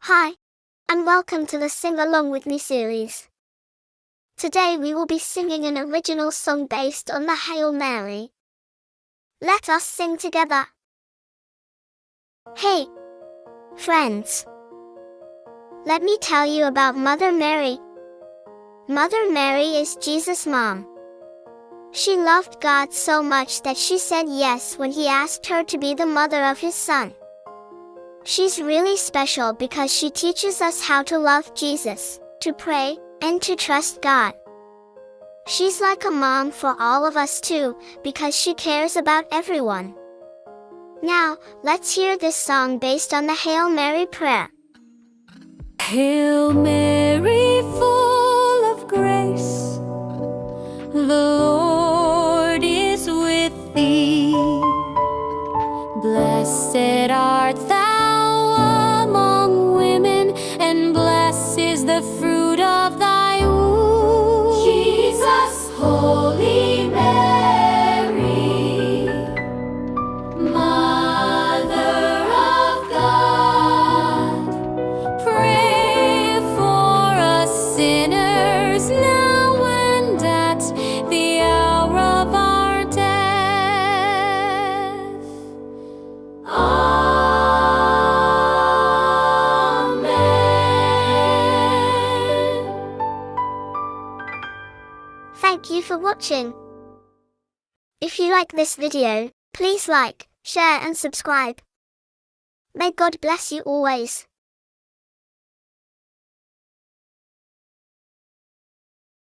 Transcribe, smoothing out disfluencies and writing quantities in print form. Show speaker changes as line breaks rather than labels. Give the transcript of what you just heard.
Hi, and welcome to the Sing Along With Me series. Today we will be singing an original song based on the Hail Mary. Let us sing together. Hey, friends. Let me tell you about Mother Mary. Mother Mary is Jesus' mom. She loved God so much that she said yes when he asked her to be the mother of his son. She's really special because she teaches us how to love Jesus, to pray, and to trust God. She's like a mom for all of us too, because she cares about everyone. Now, let's hear this song based on the Hail Mary prayer.
Hail Mary, full of grace, the Lord is with thee. Blessed art thou among women, and blessed is the fruit of thy womb. Jesus, Holy Mary, Mother of God, pray for us sinners now and at the hour of our death. Amen.
Thank you for watching. If you like this video, please like, share and subscribe. May God bless you always.